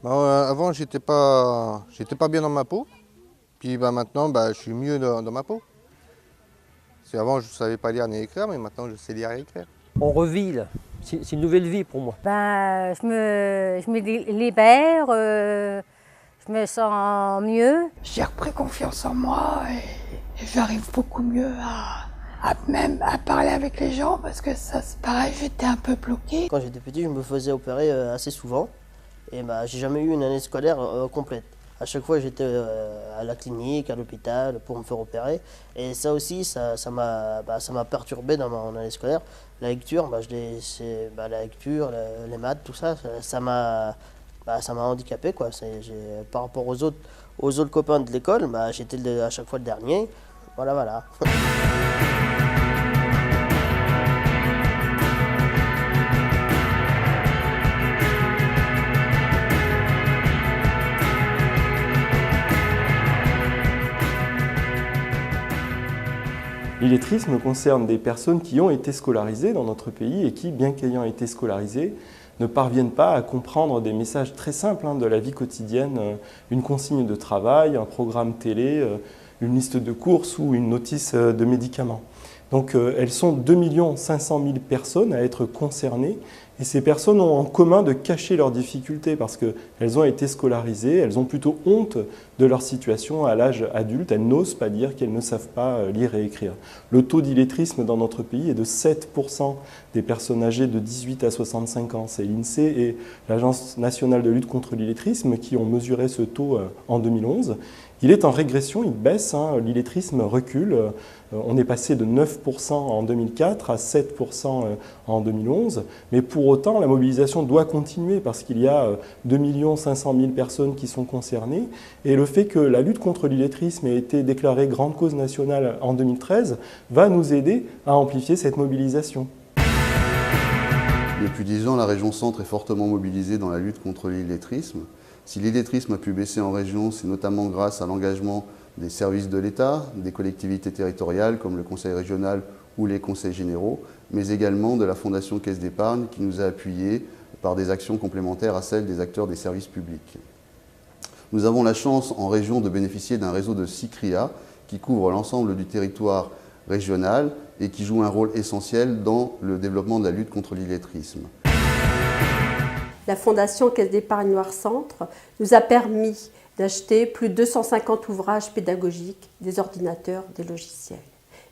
Avant, j'étais pas bien dans ma peau. Puis maintenant, je suis mieux dans ma peau. Parce qu'avant, je ne savais pas lire ni écrire, mais maintenant, je sais lire et écrire. On revit là, c'est une nouvelle vie pour moi. Je me libère, je me sens mieux. J'ai repris confiance en moi et j'arrive beaucoup mieux même à parler avec les gens parce que ça c'est pareil, j'étais un peu bloquée. Quand j'étais petit, je me faisais opérer assez souvent et j'ai jamais eu une année scolaire complète. À chaque fois, j'étais à la clinique, à l'hôpital pour me faire opérer. Et ça aussi, ça m'a perturbé dans mon année scolaire. La lecture, la lecture, les maths, tout ça, ça m'a handicapé, quoi. Par rapport aux autres copains de l'école, j'étais à chaque fois le dernier. Voilà. L'illettrisme concerne des personnes qui ont été scolarisées dans notre pays et qui, bien qu'ayant été scolarisées, ne parviennent pas à comprendre des messages très simples de la vie quotidienne, une consigne de travail, un programme télé, une liste de courses ou une notice de médicaments. Donc elles sont 2 500 000 personnes à être concernées et ces personnes ont en commun de cacher leurs difficultés parce qu'elles ont été scolarisées, elles ont plutôt honte de leur situation à l'âge adulte, elles n'osent pas dire qu'elles ne savent pas lire et écrire. Le taux d'illettrisme dans notre pays est de 7% des personnes âgées de 18 à 65 ans. C'est l'INSEE et l'Agence nationale de lutte contre l'illettrisme qui ont mesuré ce taux en 2011. Il est en régression, il baisse, l'illettrisme recule. On est passé de 9% en 2004 à 7% en 2011. Mais pour autant, la mobilisation doit continuer parce qu'il y a 2 500 000 personnes qui sont concernées. Et le fait que la lutte contre l'illettrisme ait été déclarée grande cause nationale en 2013 va nous aider à amplifier cette mobilisation. Depuis 10 ans, la région Centre est fortement mobilisée dans la lutte contre l'illettrisme. Si l'illettrisme a pu baisser en région, c'est notamment grâce à l'engagement des services de l'État, des collectivités territoriales comme le Conseil régional ou les conseils généraux, mais également de la Fondation Caisse d'Épargne qui nous a appuyés par des actions complémentaires à celles des acteurs des services publics. Nous avons la chance en région de bénéficier d'un réseau de 6 CRIA qui couvre l'ensemble du territoire régional et qui joue un rôle essentiel dans le développement de la lutte contre l'illettrisme. La Fondation Caisse d'Épargne Loire-Centre nous a permis d'acheter plus de 250 ouvrages pédagogiques, des ordinateurs, des logiciels.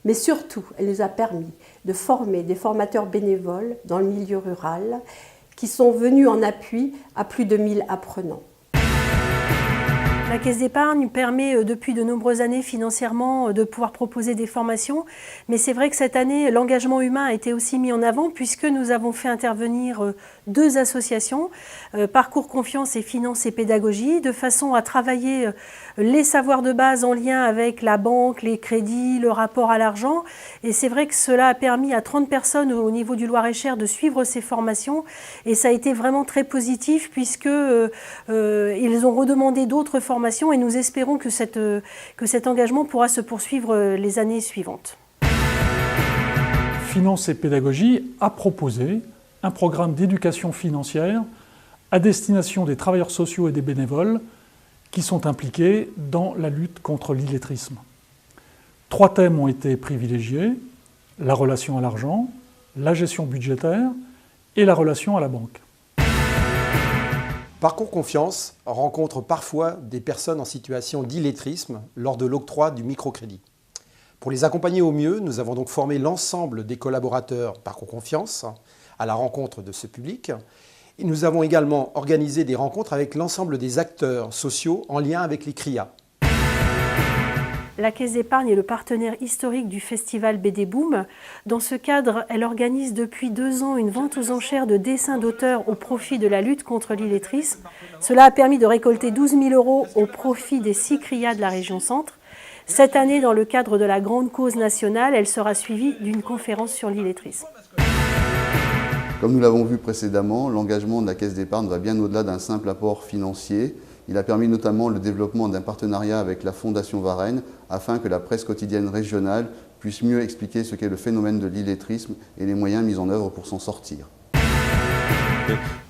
Mais surtout, elle nous a permis de former des formateurs bénévoles dans le milieu rural qui sont venus en appui à plus de 1000 apprenants. La Caisse d'épargne permet depuis de nombreuses années financièrement de pouvoir proposer des formations, mais c'est vrai que cette année, l'engagement humain a été aussi mis en avant puisque nous avons fait intervenir 2 associations, Parcours Confiance et Finance et Pédagogie, de façon à travailler les savoirs de base en lien avec la banque, les crédits, le rapport à l'argent. Et c'est vrai que cela a permis à 30 personnes au niveau du Loir-et-Cher de suivre ces formations et ça a été vraiment très positif puisque ils ont redemandé d'autres formations et nous espérons que cet engagement pourra se poursuivre les années suivantes. Finance et Pédagogie a proposé un programme d'éducation financière à destination des travailleurs sociaux et des bénévoles qui sont impliqués dans la lutte contre l'illettrisme. 3 thèmes ont été privilégiés, la relation à l'argent, la gestion budgétaire et la relation à la banque. Parcours Confiance rencontre parfois des personnes en situation d'illettrisme lors de l'octroi du microcrédit. Pour les accompagner au mieux, nous avons donc formé l'ensemble des collaborateurs Parcours Confiance à la rencontre de ce public. Et nous avons également organisé des rencontres avec l'ensemble des acteurs sociaux en lien avec les CRIA. La Caisse d'épargne est le partenaire historique du festival BD Boom. Dans ce cadre, elle organise depuis 2 ans une vente aux enchères de dessins d'auteurs au profit de la lutte contre l'illettrisme. Cela a permis de récolter 12 000 € au profit des 6 CRIA de la région Centre. Cette année, dans le cadre de la grande cause nationale, elle sera suivie d'une conférence sur l'illettrisme. Comme nous l'avons vu précédemment, l'engagement de la Caisse d'épargne va bien au-delà d'un simple apport financier. Il a permis notamment le développement d'un partenariat avec la Fondation Varenne afin que la presse quotidienne régionale puisse mieux expliquer ce qu'est le phénomène de l'illettrisme et les moyens mis en œuvre pour s'en sortir.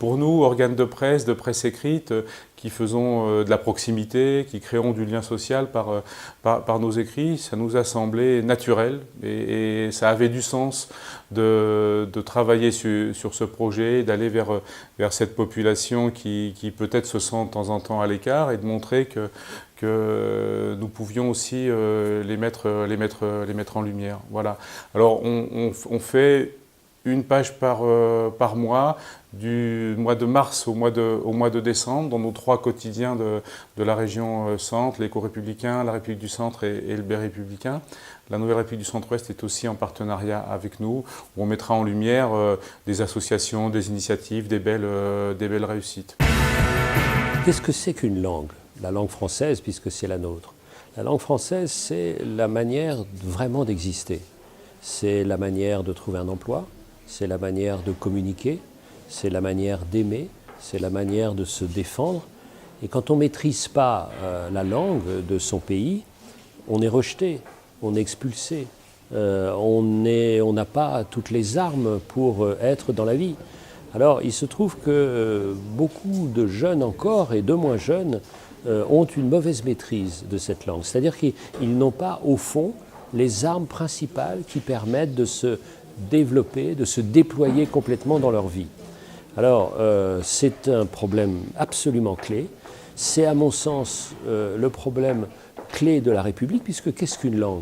Pour nous, organes de presse écrite, qui faisons de la proximité, qui créons du lien social par nos écrits, ça nous a semblé naturel et ça avait du sens de travailler sur ce projet, d'aller vers cette population qui peut-être se sent de temps en temps à l'écart et de montrer que nous pouvions aussi les mettre en lumière. Voilà. Alors on fait une page par mois, du mois de mars au mois de décembre, dans nos 3 quotidiens de la région centre, l'Éco-Républicain, la République du Centre et le Bé Républicain. La Nouvelle République du Centre-Ouest est aussi en partenariat avec nous, où on mettra en lumière des associations, des initiatives, des belles réussites. Qu'est-ce que c'est qu'une langue? La langue française, puisque c'est la nôtre. La langue française, c'est la manière vraiment d'exister. C'est la manière de trouver un emploi, c'est la manière de communiquer, c'est la manière d'aimer, c'est la manière de se défendre. Et quand on ne maîtrise pas la langue de son pays, on est rejeté, on est expulsé, on n'a pas toutes les armes pour être dans la vie. Alors il se trouve que beaucoup de jeunes encore et de moins jeunes ont une mauvaise maîtrise de cette langue. C'est-à-dire qu'ils n'ont pas au fond les armes principales qui permettent de se développer, de se déployer complètement dans leur vie. Alors, c'est un problème absolument clé. C'est à mon sens le problème clé de la République, puisque qu'est-ce qu'une langue?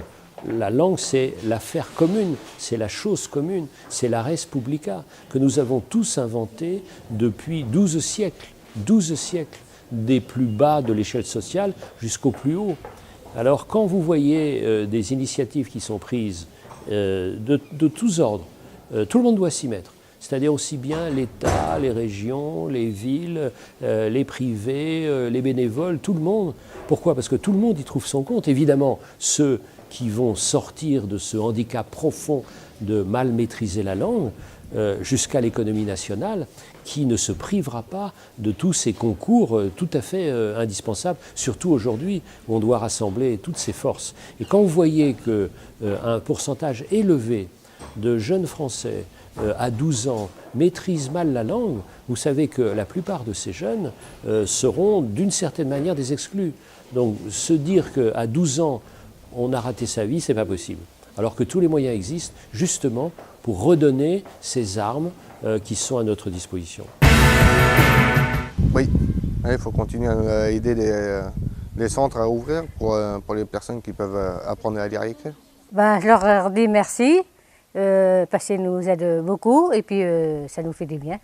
La langue, c'est l'affaire commune, c'est la chose commune, c'est la res publica, que nous avons tous inventé depuis 12 siècles, des plus bas de l'échelle sociale jusqu'au plus haut. Alors, quand vous voyez des initiatives qui sont prises de tous ordres, tout le monde doit s'y mettre. C'est-à-dire aussi bien l'État, les régions, les villes, les privés, les bénévoles, tout le monde. Pourquoi? Parce que tout le monde y trouve son compte. Évidemment, ceux qui vont sortir de ce handicap profond de mal maîtriser la langue, jusqu'à l'économie nationale, qui ne se privera pas de tous ces concours tout à fait indispensables, surtout aujourd'hui où on doit rassembler toutes ces forces. Et quand vous voyez qu'un pourcentage élevé de jeunes Français à 12 ans maîtrisent mal la langue, vous savez que la plupart de ces jeunes seront d'une certaine manière des exclus. Donc se dire qu'à 12 ans, on a raté sa vie, c'est pas possible. Alors que tous les moyens existent justement pour redonner ces armes qui sont à notre disposition. Oui, il faut continuer à aider les centres à ouvrir pour les personnes qui peuvent apprendre à lire et écrire. Je leur dis merci, parce qu'ils nous aident beaucoup et puis ça nous fait du bien.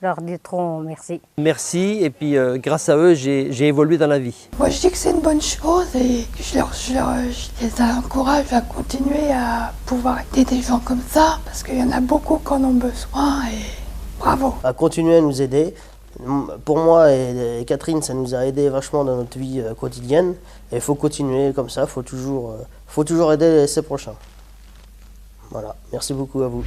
Leur diront merci. Merci, et puis grâce à eux, j'ai évolué dans la vie. Moi, je dis que c'est une bonne chose et je les encourage à continuer à pouvoir aider des gens comme ça, parce qu'il y en a beaucoup qui en ont besoin et bravo. À continuer à nous aider. Pour moi et Catherine, ça nous a aidé vachement dans notre vie quotidienne. Et il faut continuer comme ça, il faut toujours aider ses prochains. Voilà, merci beaucoup à vous.